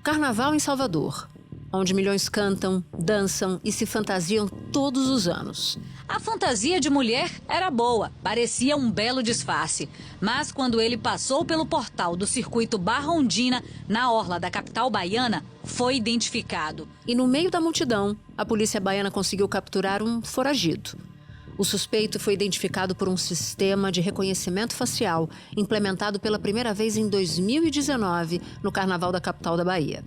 Carnaval em Salvador, onde milhões cantam, dançam e se fantasiam todos os anos. A fantasia de mulher era boa, parecia um belo disfarce. Mas quando ele passou pelo portal do circuito Barra Ondina, na orla da capital baiana, foi identificado. E no meio da multidão, a polícia baiana conseguiu capturar um foragido. O suspeito foi identificado por um sistema de reconhecimento facial implementado pela primeira vez em 2019 no Carnaval da capital da Bahia.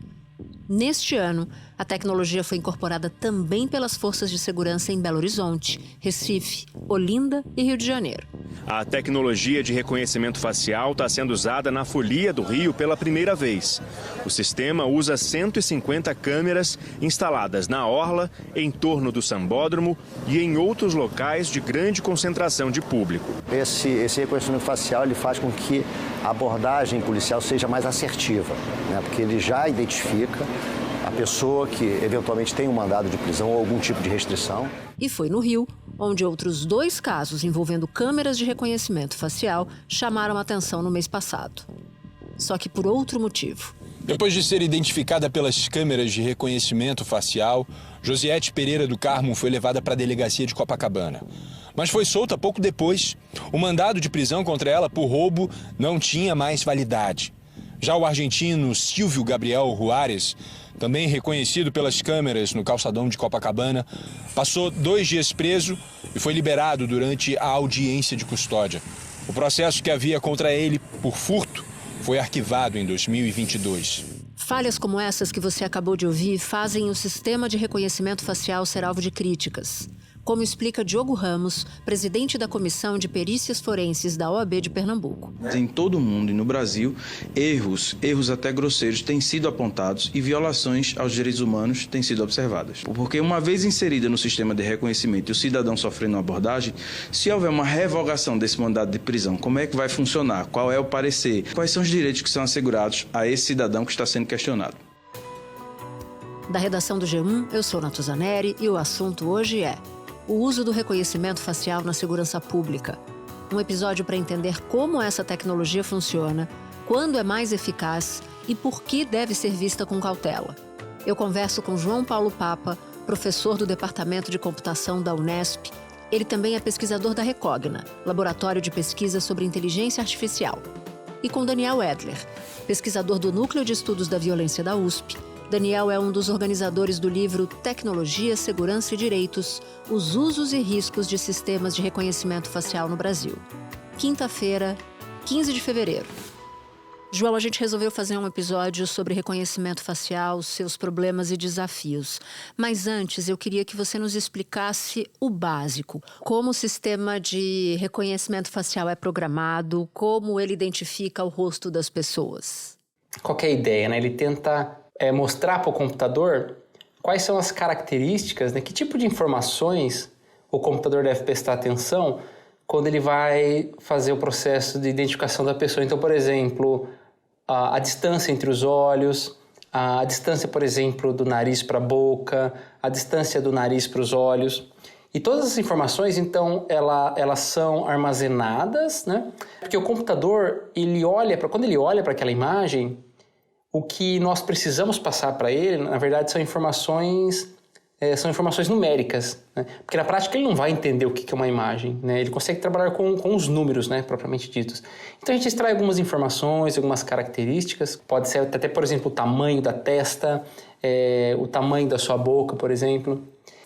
Neste ano, a tecnologia foi incorporada também pelas forças de segurança em Belo Horizonte, Recife, Olinda e Rio de Janeiro. A tecnologia de reconhecimento facial está sendo usada na Folia do Rio pela primeira vez. O sistema usa 150 câmeras instaladas na orla, em torno do sambódromo e em outros locais de grande concentração de público. Esse reconhecimento facial ele faz com que a abordagem policial seja mais assertiva, né? Porque ele já identifica a pessoa que eventualmente tem um mandado de prisão ou algum tipo de restrição. E foi no Rio, onde outros 2 casos envolvendo câmeras de reconhecimento facial chamaram a atenção no mês passado. Só que por outro motivo. Depois de ser identificada pelas câmeras de reconhecimento facial, Josiete Pereira do Carmo foi levada para a delegacia de Copacabana. Mas foi solta pouco depois. O mandado de prisão contra ela por roubo não tinha mais validade. Já o argentino Silvio Gabriel Juárez, também reconhecido pelas câmeras no calçadão de Copacabana, passou 2 dias preso e foi liberado durante a audiência de custódia. O processo que havia contra ele por furto foi arquivado em 2022. Falhas como essas que você acabou de ouvir fazem o sistema de reconhecimento facial ser alvo de críticas. Como explica Diogo Ramos, presidente da Comissão de Perícias Forenses da OAB de Pernambuco. Em todo o mundo e no Brasil, erros até grosseiros têm sido apontados e violações aos direitos humanos têm sido observadas. Porque uma vez inserida no sistema de reconhecimento e o cidadão sofrendo uma abordagem, se houver uma revogação desse mandado de prisão, como é que vai funcionar? Qual é o parecer? Quais são os direitos que são assegurados a esse cidadão que está sendo questionado? Da redação do G1, eu sou Natuzaneri e o assunto hoje é o uso do reconhecimento facial na segurança pública. Um episódio para entender como essa tecnologia funciona, quando é mais eficaz e por que deve ser vista com cautela. Eu converso com João Paulo Papa, professor do Departamento de Computação da Unesp. Ele também é pesquisador da Recogna, laboratório de pesquisa sobre inteligência artificial. E com Daniel Edler, pesquisador do Núcleo de Estudos da Violência da USP. Daniel é um dos organizadores do livro Tecnologia, Segurança e Direitos, os usos e riscos de sistemas de reconhecimento facial no Brasil. Quinta-feira, 15 de fevereiro. João, a gente resolveu fazer um episódio sobre reconhecimento facial, seus problemas e desafios. Mas antes, eu queria que você nos explicasse o básico. Como o sistema de reconhecimento facial é programado, como ele identifica o rosto das pessoas. Qual que é a ideia, né? Ele tenta mostrar para o computador quais são as características, né? Que tipo de informações o computador deve prestar atenção quando ele vai fazer o processo de identificação da pessoa. Então, por exemplo, a distância entre os olhos, a distância, por exemplo, do nariz para a boca, a distância do nariz para os olhos. E todas essas informações, então, elas são armazenadas, né? Porque o computador, quando ele olha para aquela imagem, o que nós precisamos passar para ele, na verdade, são informações numéricas, né? Porque na prática ele não vai entender o que é uma imagem, né? Ele consegue trabalhar com os números, né, propriamente ditos. Então a gente extrai algumas informações, algumas características, pode ser até, por exemplo, o tamanho da testa, o tamanho da sua boca, por exemplo.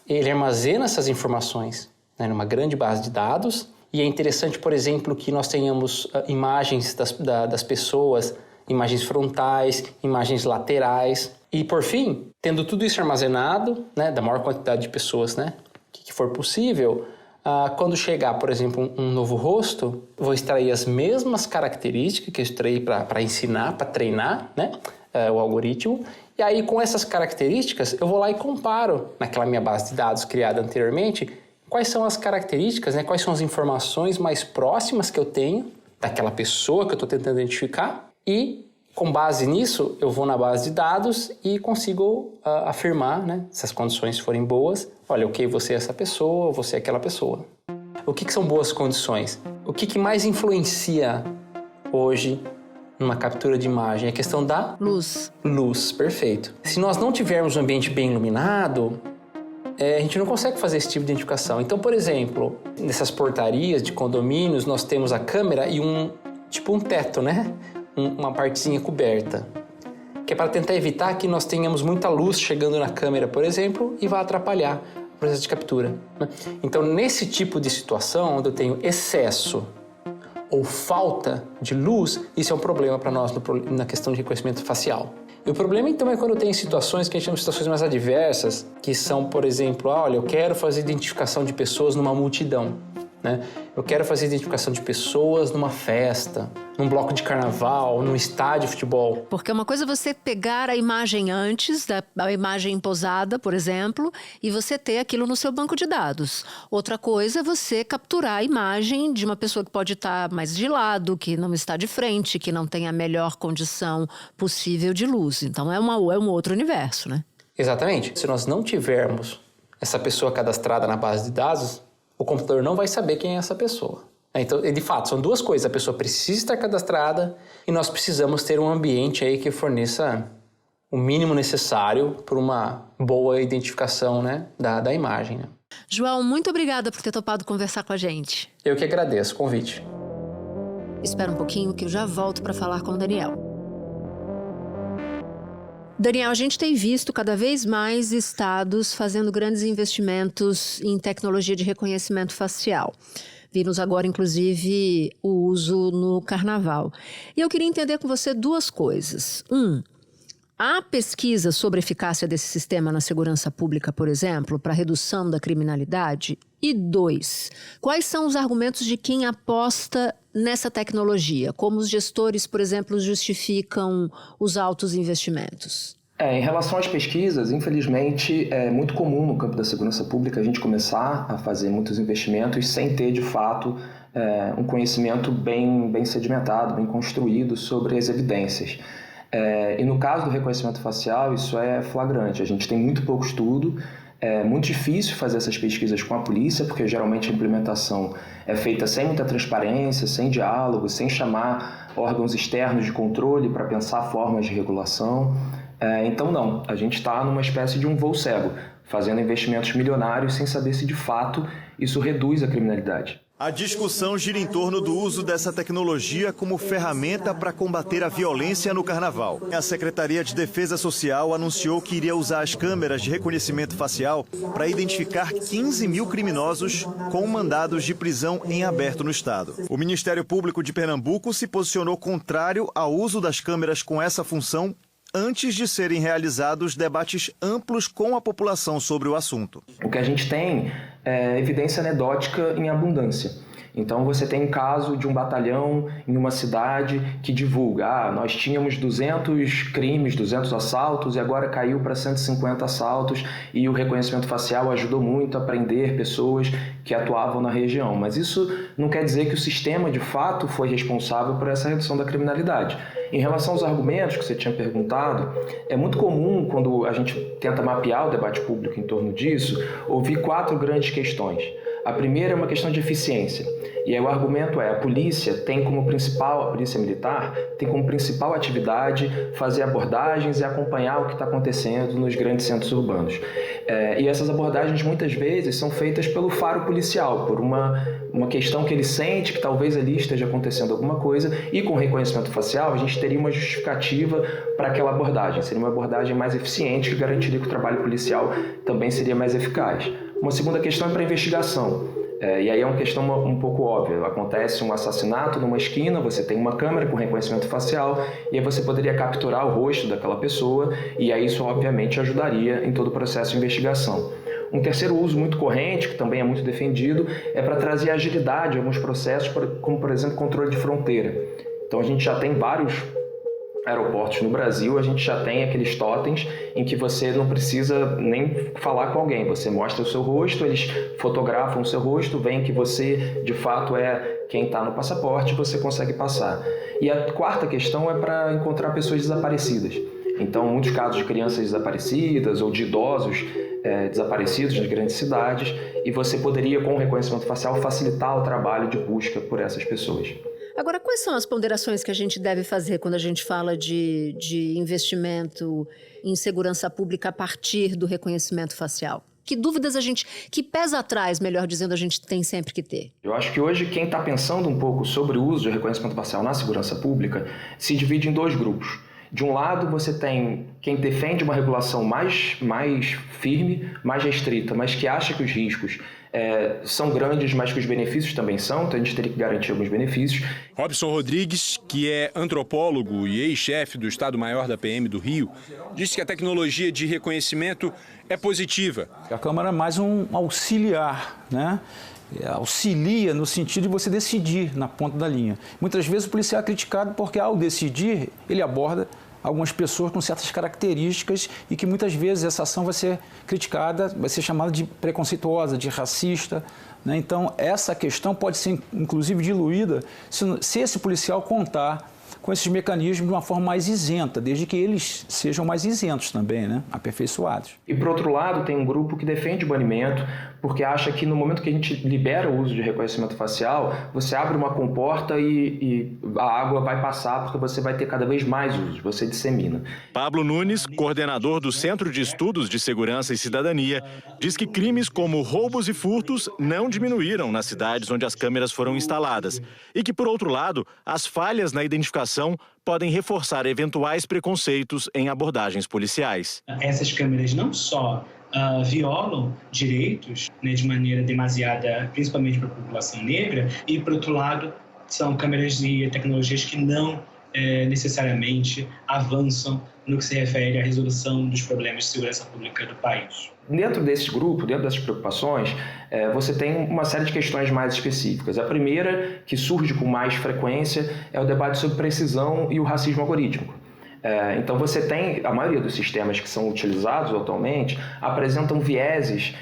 Ele armazena essas informações, né, numa grande base de dados, e é interessante, por exemplo, que nós tenhamos imagens das pessoas, imagens frontais, imagens laterais. E, por fim, tendo tudo isso armazenado, né, da maior quantidade de pessoas, né, que for possível, quando chegar, por exemplo, um novo rosto, vou extrair as mesmas características que eu extraí para ensinar, para treinar, né, o algoritmo. E aí, com essas características, eu vou lá e comparo naquela minha base de dados criada anteriormente quais são as características, né, quais são as informações mais próximas que eu tenho daquela pessoa que eu estou tentando identificar. E, com base nisso, eu vou na base de dados e consigo afirmar, né, se as condições forem boas, olha, ok, você é essa pessoa, você é aquela pessoa. O que são boas condições? O que mais influencia hoje numa captura de imagem? É a questão da luz. Luz, perfeito. Se nós não tivermos um ambiente bem iluminado, a gente não consegue fazer esse tipo de identificação. Então, por exemplo, nessas portarias de condomínios, nós temos a câmera e um teto, né? Uma partezinha coberta, que é para tentar evitar que nós tenhamos muita luz chegando na câmera, por exemplo, e vá atrapalhar o processo de captura. Então, nesse tipo de situação, onde eu tenho excesso ou falta de luz, isso é um problema para nós na questão de reconhecimento facial. E o problema, então, é quando eu tenho situações que a gente chama de situações mais adversas, que são, por exemplo, olha, eu quero fazer identificação de pessoas numa multidão, né? Eu quero fazer identificação de pessoas numa festa, num bloco de carnaval, num estádio de futebol. Porque uma coisa é você pegar a imagem antes, a imagem posada, por exemplo, e você ter aquilo no seu banco de dados. Outra coisa é você capturar a imagem de uma pessoa que pode estar mais de lado, que não está de frente, que não tem a melhor condição possível de luz. Então é um outro universo, né? Exatamente. Se nós não tivermos essa pessoa cadastrada na base de dados, o computador não vai saber quem é essa pessoa. Então, de fato, são duas coisas. A pessoa precisa estar cadastrada e nós precisamos ter um ambiente aí que forneça o mínimo necessário para uma boa identificação, né, da imagem. Né? João, muito obrigada por ter topado conversar com a gente. Eu que agradeço o convite. Espera um pouquinho que eu já volto para falar com o Daniel. Daniel, a gente tem visto cada vez mais estados fazendo grandes investimentos em tecnologia de reconhecimento facial. Vimos agora, inclusive, o uso no carnaval. E eu queria entender com você duas coisas. Há pesquisa sobre a eficácia desse sistema na segurança pública, por exemplo, para a redução da criminalidade? E 2, quais são os argumentos de quem aposta nessa tecnologia? Como os gestores, por exemplo, justificam os altos investimentos? Em relação às pesquisas, infelizmente, é muito comum no campo da segurança pública a gente começar a fazer muitos investimentos sem ter, de fato, um conhecimento bem sedimentado, bem construído sobre as evidências. E no caso do reconhecimento facial, isso é flagrante. A gente tem muito pouco estudo, é muito difícil fazer essas pesquisas com a polícia, porque geralmente a implementação é feita sem muita transparência, sem diálogo, sem chamar órgãos externos de controle para pensar formas de regulação. Então não, a gente está numa espécie de um voo cego, fazendo investimentos milionários sem saber se de fato isso reduz a criminalidade. A discussão gira em torno do uso dessa tecnologia como ferramenta para combater a violência no carnaval. A Secretaria de Defesa Social anunciou que iria usar as câmeras de reconhecimento facial para identificar 15 mil criminosos com mandados de prisão em aberto no estado. O Ministério Público de Pernambuco se posicionou contrário ao uso das câmeras com essa função antes de serem realizados debates amplos com a população sobre o assunto. O que a gente tem é evidência anedótica em abundância. Então você tem um caso de um batalhão em uma cidade que divulga, nós tínhamos 200 crimes, 200 assaltos e agora caiu para 150 assaltos e o reconhecimento facial ajudou muito a prender pessoas que atuavam na região. Mas isso não quer dizer que o sistema de fato foi responsável por essa redução da criminalidade. Em relação aos argumentos que você tinha perguntado, é muito comum quando a gente tenta mapear o debate público em torno disso, ouvir 4 grandes questões. A primeira é uma questão de eficiência. E aí o argumento é, a polícia militar tem como principal atividade fazer abordagens e acompanhar o que está acontecendo nos grandes centros urbanos. E essas abordagens muitas vezes são feitas pelo faro policial, por uma questão que ele sente que talvez ali esteja acontecendo alguma coisa, e com reconhecimento facial a gente teria uma justificativa para aquela abordagem. Seria uma abordagem mais eficiente que garantiria que o trabalho policial também seria mais eficaz. Uma segunda questão é para a investigação. E aí é uma questão um pouco óbvia. Acontece um assassinato numa esquina, você tem uma câmera com reconhecimento facial e aí você poderia capturar o rosto daquela pessoa e aí isso obviamente ajudaria em todo o processo de investigação. Um terceiro uso muito corrente, que também é muito defendido, é para trazer agilidade a alguns processos, como por exemplo controle de fronteira. Então a gente já tem vários aeroportos no Brasil, a gente já tem aqueles totens em que você não precisa nem falar com alguém, você mostra o seu rosto, eles fotografam o seu rosto, veem que você de fato é quem está no passaporte e você consegue passar. E a quarta questão é para encontrar pessoas desaparecidas. Então, muitos casos de crianças desaparecidas ou de idosos desaparecidos nas grandes cidades, e você poderia, com o reconhecimento facial, facilitar o trabalho de busca por essas pessoas. Agora, quais são as ponderações que a gente deve fazer quando a gente fala de investimento em segurança pública a partir do reconhecimento facial? Que dúvidas que pés atrás, melhor dizendo, a gente tem sempre que ter? Eu acho que hoje quem está pensando um pouco sobre o uso de reconhecimento facial na segurança pública se divide em dois grupos. De um lado, você tem quem defende uma regulação mais firme, mais restrita, mas que acha que os riscos são grandes, mas que os benefícios também são, então a gente teria que garantir alguns benefícios. Robson Rodrigues, que é antropólogo e ex-chefe do Estado-Maior da PM do Rio, disse que a tecnologia de reconhecimento é positiva. A Câmara é mais um auxiliar, né? Auxilia no sentido de você decidir na ponta da linha. Muitas vezes o policial é criticado porque, ao decidir, ele aborda algumas pessoas com certas características e que muitas vezes essa ação vai ser criticada, vai ser chamada de preconceituosa, de racista, né? Então, essa questão pode ser, inclusive, diluída se esse policial contar com esses mecanismos de uma forma mais isenta, desde que eles sejam mais isentos também, né? Aperfeiçoados. E, por outro lado, tem um grupo que defende o banimento, porque acha que no momento que a gente libera o uso de reconhecimento facial, você abre uma comporta e a água vai passar, porque você vai ter cada vez mais usos, você dissemina. Pablo Nunes, coordenador do Centro de Estudos de Segurança e Cidadania, diz que crimes como roubos e furtos não diminuíram nas cidades onde as câmeras foram instaladas e que, por outro lado, as falhas na identificação podem reforçar eventuais preconceitos em abordagens policiais. Essas câmeras não só violam direitos, né, de maneira demasiada, principalmente para a população negra, e, por outro lado, são câmeras e tecnologias que não necessariamente avançam no que se refere à resolução dos problemas de segurança pública do país. Dentro desse grupo, dentro dessas preocupações, você tem uma série de questões mais específicas. A primeira, que surge com mais frequência, é o debate sobre precisão e o racismo algorítmico. Então você tem, a maioria dos sistemas que são utilizados atualmente apresentam vieses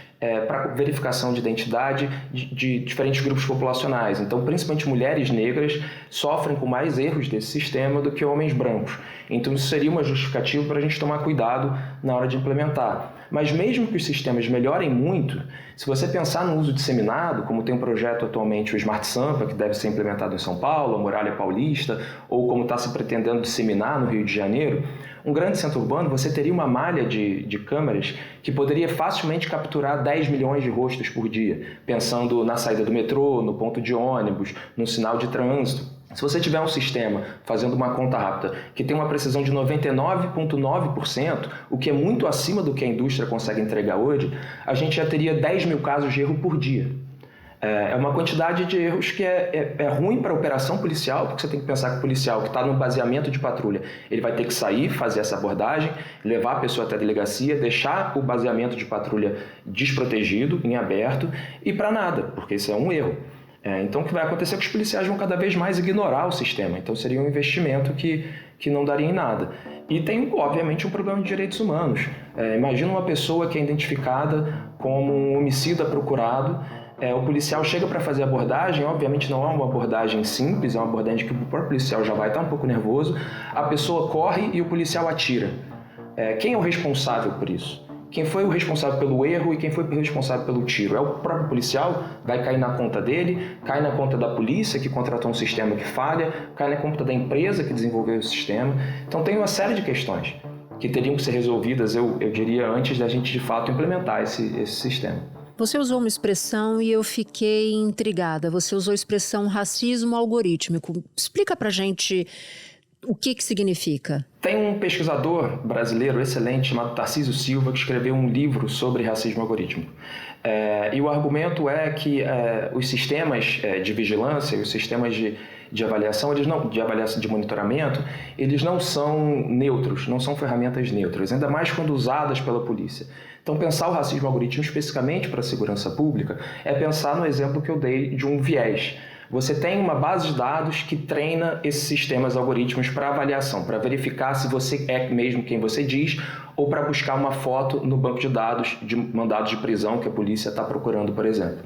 para verificação de identidade de diferentes grupos populacionais. Então, principalmente mulheres negras sofrem com mais erros desse sistema do que homens brancos. Então, isso seria uma justificativa para a gente tomar cuidado na hora de implementar. Mas mesmo que os sistemas melhorem muito, se você pensar no uso disseminado, como tem um projeto atualmente, o Smart Sampa, que deve ser implementado em São Paulo, a Muralha Paulista, ou como está se pretendendo disseminar no Rio de Janeiro, um grande centro urbano, você teria uma malha de câmeras que poderia facilmente capturar 10 milhões de rostos por dia, pensando na saída do metrô, no ponto de ônibus, no sinal de trânsito. Se você tiver um sistema, fazendo uma conta rápida, que tem uma precisão de 99,9%, o que é muito acima do que a indústria consegue entregar hoje, a gente já teria 10 mil casos de erro por dia. É uma quantidade de erros que é ruim para a operação policial, porque você tem que pensar que o policial que está no baseamento de patrulha, ele vai ter que sair, fazer essa abordagem, levar a pessoa até a delegacia, deixar o baseamento de patrulha desprotegido, em aberto, e para nada, porque isso é um erro. Então, o que vai acontecer é que os policiais vão cada vez mais ignorar o sistema. Então, seria um investimento que não daria em nada. E tem, obviamente, um problema de direitos humanos. Imagina uma pessoa que é identificada como um homicida procurado, o policial chega para fazer a abordagem, obviamente não é uma abordagem simples, é uma abordagem que o próprio policial já vai estar um pouco nervoso, a pessoa corre e o policial atira. Quem é o responsável por isso? Quem foi o responsável pelo erro e quem foi o responsável pelo tiro? É o próprio policial? Vai cair na conta dele? Cai na conta da polícia, que contratou um sistema que falha? Cai na conta da empresa que desenvolveu o sistema? Então tem uma série de questões que teriam que ser resolvidas, eu diria, antes da gente de fato implementar esse sistema. Você usou uma expressão e eu fiquei intrigada. Você usou a expressão racismo algorítmico. Explica pra gente o que significa. Tem um pesquisador brasileiro excelente chamado Tarcísio Silva que escreveu um livro sobre racismo algorítmico. E o argumento é que os sistemas de vigilância, os sistemas de avaliação, de monitoramento, eles não são neutros, não são ferramentas neutras, ainda mais quando usadas pela polícia. Então, pensar o racismo algorítmico especificamente para a segurança pública é pensar no exemplo que eu dei de um viés. Você tem uma base de dados que treina esses sistemas algoritmos para avaliação, para verificar se você é mesmo quem você diz ou para buscar uma foto no banco de dados de mandados de prisão que a polícia está procurando, por exemplo.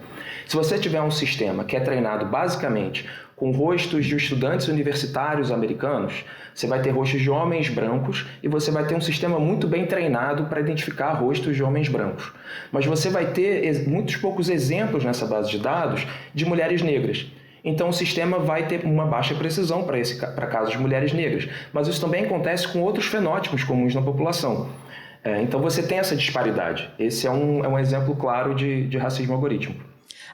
Se você tiver um sistema que é treinado basicamente com rostos de estudantes universitários americanos, você vai ter rostos de homens brancos e você vai ter um sistema muito bem treinado para identificar rostos de homens brancos. Mas você vai ter muitos poucos exemplos nessa base de dados de mulheres negras. então o sistema vai ter uma baixa precisão para casos de mulheres negras. Mas isso também acontece com outros fenótipos comuns na população. Então você tem essa disparidade. Esse é um exemplo claro de racismo algorítmico.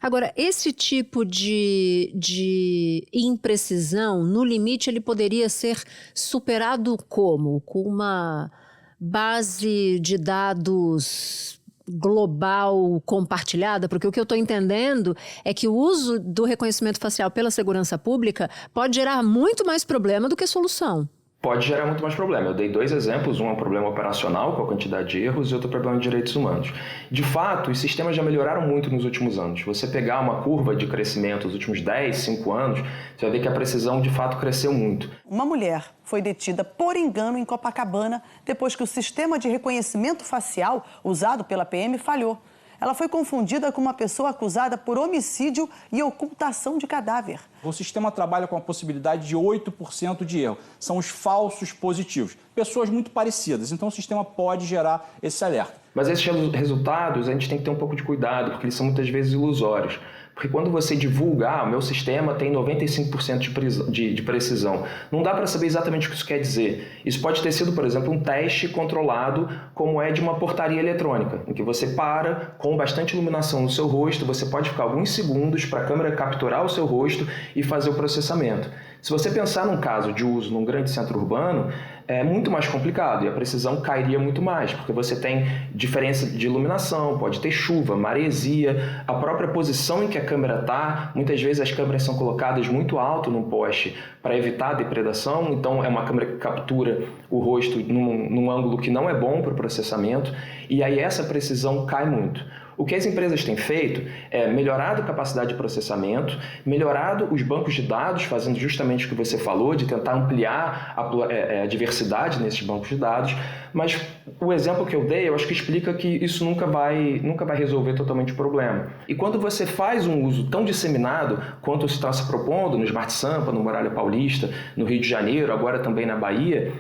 Agora, esse tipo de imprecisão, no limite, ele poderia ser superado como? Com uma base de dados global compartilhada? Porque o que eu estou entendendo é que o uso do reconhecimento facial pela segurança pública pode gerar muito mais problema do que solução. Pode gerar muito mais problema. Eu dei 2 exemplos, um é um problema operacional, com a quantidade de erros, e outro é um problema de direitos humanos. De fato, os sistemas já melhoraram muito nos últimos anos. Você pegar uma curva de crescimento dos últimos 10, 5 anos, você vai ver que a precisão de fato cresceu muito. Uma mulher foi detida por engano em Copacabana depois que o sistema de reconhecimento facial usado pela PM falhou. Ela foi confundida com uma pessoa acusada por homicídio e ocultação de cadáver. O sistema trabalha com a possibilidade de 8% de erro. São os falsos positivos. Pessoas muito parecidas. Então, o sistema pode gerar esse alerta. Mas esses resultados, a gente tem que ter um pouco de cuidado, porque eles são muitas vezes ilusórios. Porque quando você divulga, o meu sistema tem 95% de precisão, não dá para saber exatamente o que isso quer dizer. Isso pode ter sido, por exemplo, um teste controlado, como é de uma portaria eletrônica, em que você para com bastante iluminação no seu rosto, você pode ficar alguns segundos para a câmera capturar o seu rosto e fazer o processamento. Se você pensar num caso de uso num grande centro urbano, é muito mais complicado e a precisão cairia muito mais, porque você tem diferença de iluminação, pode ter chuva, maresia, a própria posição em que a câmera está. Muitas vezes as câmeras são colocadas muito alto num poste para evitar a depredação, então é uma câmera que captura o rosto num ângulo que não é bom para o processamento, e aí essa precisão cai muito. O que as empresas têm feito é melhorado a capacidade de processamento, melhorado os bancos de dados, fazendo justamente o que você falou, de tentar ampliar a diversidade nesses bancos de dados, mas o exemplo que eu dei, eu acho que explica que isso nunca vai resolver totalmente o problema. E quando você faz um uso tão disseminado quanto se está se propondo no Smart Sampa, no Muralha Paulista, no Rio de Janeiro, agora também na Bahia,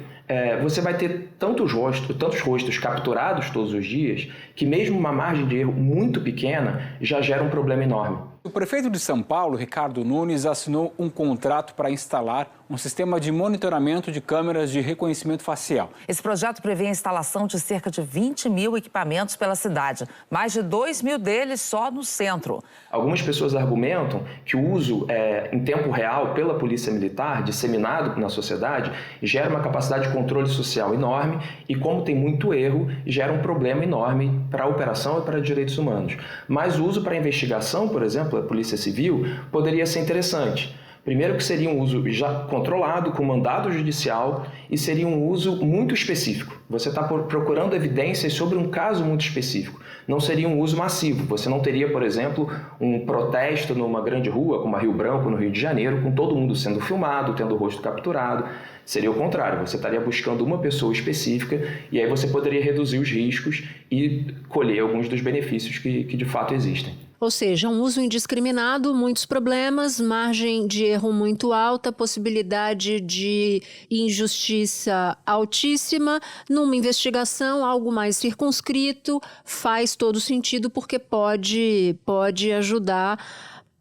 você vai ter tantos rostos capturados todos os dias que mesmo uma margem de erro muito pequena já gera um problema enorme. O prefeito de São Paulo, Ricardo Nunes, assinou um contrato para instalar um sistema de monitoramento de câmeras de reconhecimento facial. Esse projeto prevê a instalação de cerca de 20 mil equipamentos pela cidade, mais de 2 mil deles só no centro. Algumas pessoas argumentam que o uso em tempo real pela Polícia Militar, disseminado na sociedade, gera uma capacidade de controle social enorme e, como tem muito erro, gera um problema enorme para a operação e para direitos humanos. Mas o uso para investigação, por exemplo, a Polícia Civil, poderia ser interessante. Primeiro que seria um uso já controlado, com mandado judicial, e seria um uso muito específico. Você está procurando evidências sobre um caso muito específico. Não seria um uso massivo. Você não teria, por exemplo, um protesto numa grande rua, como a Rio Branco, no Rio de Janeiro, com todo mundo sendo filmado, tendo o rosto capturado. Seria o contrário, você estaria buscando uma pessoa específica e aí você poderia reduzir os riscos e colher alguns dos benefícios que de fato existem. Ou seja, um uso indiscriminado, muitos problemas, margem de erro muito alta, possibilidade de injustiça altíssima. Numa investigação, algo mais circunscrito, faz todo sentido porque pode ajudar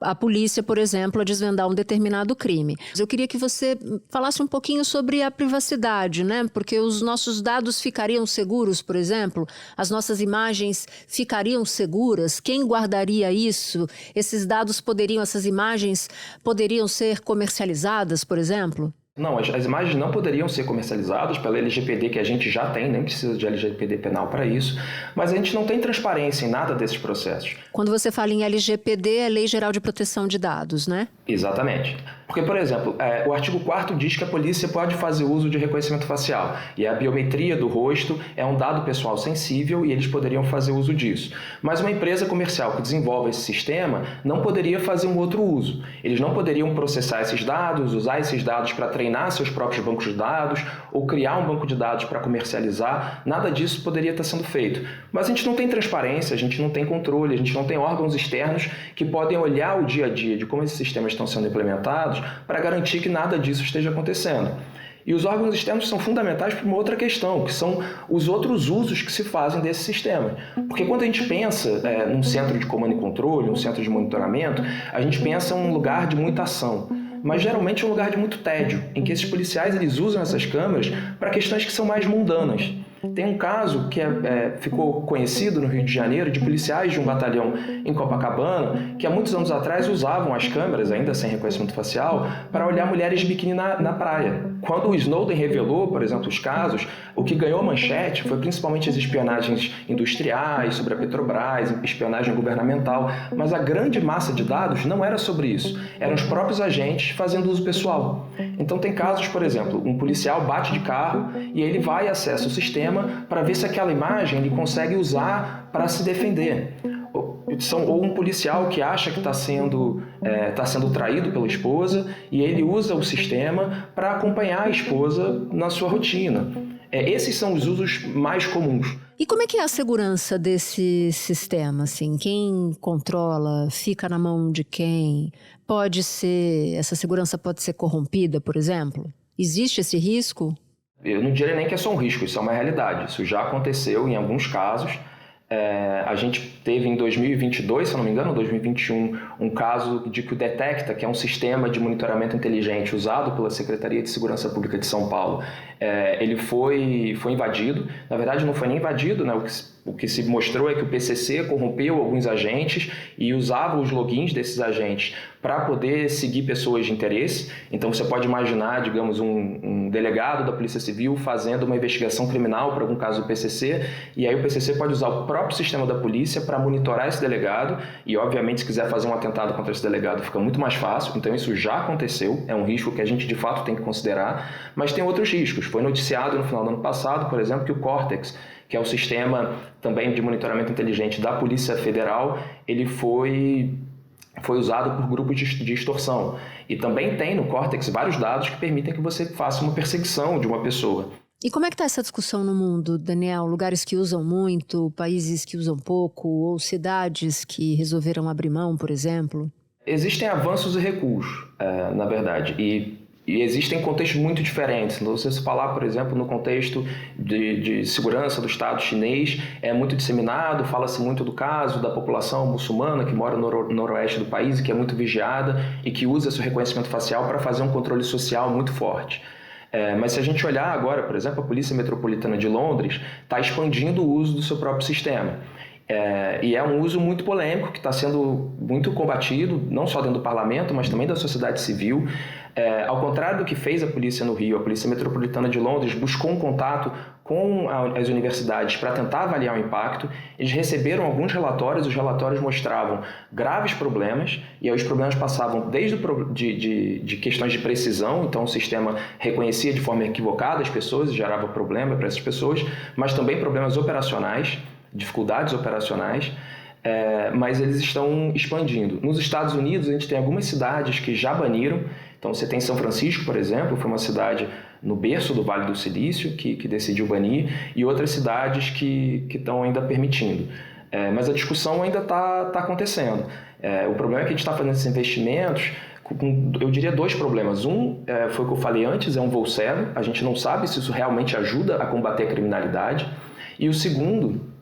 a polícia, por exemplo, a desvendar um determinado crime. Eu queria que você falasse um pouquinho sobre a privacidade, né? Porque os nossos dados ficariam seguros, por exemplo? As nossas imagens ficariam seguras? Quem guardaria isso? Essas imagens poderiam ser comercializadas, por exemplo? Não, as imagens não poderiam ser comercializadas pela LGPD, que a gente já tem, nem precisa de LGPD penal para isso, mas a gente não tem transparência em nada desses processos. Quando você fala em LGPD, é Lei Geral de Proteção de Dados, né? Exatamente. Porque, por exemplo, o artigo 4º diz que a polícia pode fazer uso de reconhecimento facial e a biometria do rosto é um dado pessoal sensível e eles poderiam fazer uso disso. Mas uma empresa comercial que desenvolve esse sistema não poderia fazer um outro uso. Eles não poderiam processar esses dados, usar esses dados para treinar seus próprios bancos de dados ou criar um banco de dados para comercializar. Nada disso poderia estar sendo feito. Mas a gente não tem transparência, a gente não tem controle, a gente não tem órgãos externos que podem olhar o dia a dia de como esses sistemas estão sendo implementados para garantir que nada disso esteja acontecendo. E os órgãos externos são fundamentais para uma outra questão, que são os outros usos que se fazem desse sistema. Porque quando a gente pensa num centro de comando e controle, um centro de monitoramento, a gente pensa em um lugar de muita ação. Mas geralmente é um lugar de muito tédio, em que esses policiais eles usam essas câmeras para questões que são mais mundanas. Tem um caso que ficou conhecido no Rio de Janeiro de policiais de um batalhão em Copacabana que há muitos anos atrás usavam as câmeras, ainda sem reconhecimento facial, para olhar mulheres de biquíni na praia. Quando o Snowden revelou, por exemplo, os casos, o que ganhou manchete foi principalmente as espionagens industriais sobre a Petrobras, espionagem governamental, mas a grande massa de dados não era sobre isso, eram os próprios agentes fazendo uso pessoal. Então tem casos, por exemplo, um policial bate de carro e ele vai e acessa o sistema para ver se aquela imagem ele consegue usar para se defender. Ou um policial que acha que está sendo traído pela esposa e ele usa o sistema para acompanhar a esposa na sua rotina. Esses são os usos mais comuns. E como é que é a segurança desse sistema? Assim, quem controla, fica na mão de quem? Essa segurança pode ser corrompida, por exemplo? Existe esse risco? Eu não diria nem que é só um risco, isso é uma realidade. Isso já aconteceu em alguns casos. A gente teve em 2022, se eu não me engano, 2021, um caso de que o Detecta, que é um sistema de monitoramento inteligente usado pela Secretaria de Segurança Pública de São Paulo, ele foi invadido. Na verdade, não foi nem invadido, né? O que se mostrou é que o PCC corrompeu alguns agentes e usava os logins desses agentes para poder seguir pessoas de interesse. Então, você pode imaginar, digamos, um delegado da Polícia Civil fazendo uma investigação criminal para algum caso do PCC, e aí o PCC pode usar o próprio sistema da polícia para monitorar esse delegado, e, obviamente, se quiser fazer um atentado contra esse delegado, fica muito mais fácil. Então, isso já aconteceu, é um risco que a gente, de fato, tem que considerar, mas tem outros riscos. Foi noticiado no final do ano passado, por exemplo, que o Cortex, que é o sistema também de monitoramento inteligente da Polícia Federal, ele foi usado por grupos de extorsão. E também tem no Cortex vários dados que permitem que você faça uma perseguição de uma pessoa. E como é que está essa discussão no mundo, Daniel? Lugares que usam muito, países que usam pouco, ou cidades que resolveram abrir mão, por exemplo? Existem avanços e recuos, na verdade, e existem contextos muito diferentes. Então, se você falar, por exemplo, no contexto de segurança do Estado chinês, é muito disseminado, fala-se muito do caso da população muçulmana que mora no noroeste do país e que é muito vigiada e que usa seu reconhecimento facial para fazer um controle social muito forte. Mas se a gente olhar agora, por exemplo, a Polícia Metropolitana de Londres está expandindo o uso do seu próprio sistema. E é um uso muito polêmico que está sendo muito combatido, não só dentro do parlamento, mas também da sociedade civil. Ao contrário do que fez a polícia no Rio, a Polícia Metropolitana de Londres buscou um contato com as universidades para tentar avaliar o impacto. Eles receberam alguns relatórios, os relatórios mostravam graves problemas, e aí os problemas passavam desde de questões de precisão, então o sistema reconhecia de forma equivocada as pessoas e gerava problema para essas pessoas, mas também problemas operacionais, dificuldades operacionais, mas eles estão expandindo. Nos Estados Unidos, a gente tem algumas cidades que já baniram. Então, você tem São Francisco, por exemplo, foi uma cidade no berço do Vale do Silício que decidiu banir, e outras cidades que estão ainda permitindo. Mas a discussão ainda está acontecendo. O problema é que a gente está fazendo esses investimentos com, eu diria, dois problemas. Um, foi o que eu falei antes, é um voo cego. A gente não sabe se isso realmente ajuda a combater a criminalidade. E o segundo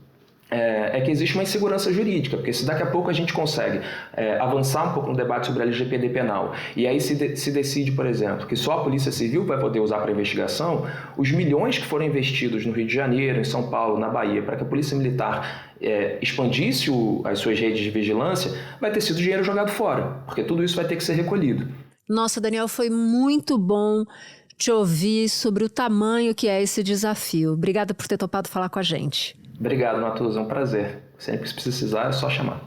é que existe uma insegurança jurídica, porque se daqui a pouco a gente consegue avançar um pouco no debate sobre a LGPD penal, e aí se decide, por exemplo, que só a Polícia Civil vai poder usar para investigação, os milhões que foram investidos no Rio de Janeiro, em São Paulo, na Bahia, para que a Polícia Militar expandisse as suas redes de vigilância, vai ter sido dinheiro jogado fora, porque tudo isso vai ter que ser recolhido. Nossa, Daniel, foi muito bom te ouvir sobre o tamanho que é esse desafio. Obrigada por ter topado falar com a gente. Obrigado, Natuza, é um prazer. Sempre que precisar, é só chamar.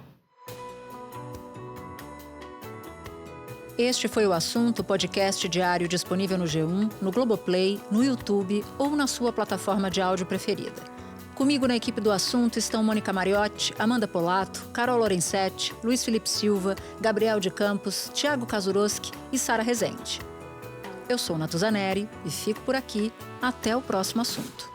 Este foi o Assunto, podcast diário disponível no G1, no Globoplay, no YouTube ou na sua plataforma de áudio preferida. Comigo na equipe do Assunto estão Mônica Mariotti, Amanda Polato, Carol Lorenzetti, Luiz Felipe Silva, Gabriel de Campos, Thiago Kazuroski e Sara Rezende. Eu sou Natuza Neri e fico por aqui. Até o próximo assunto.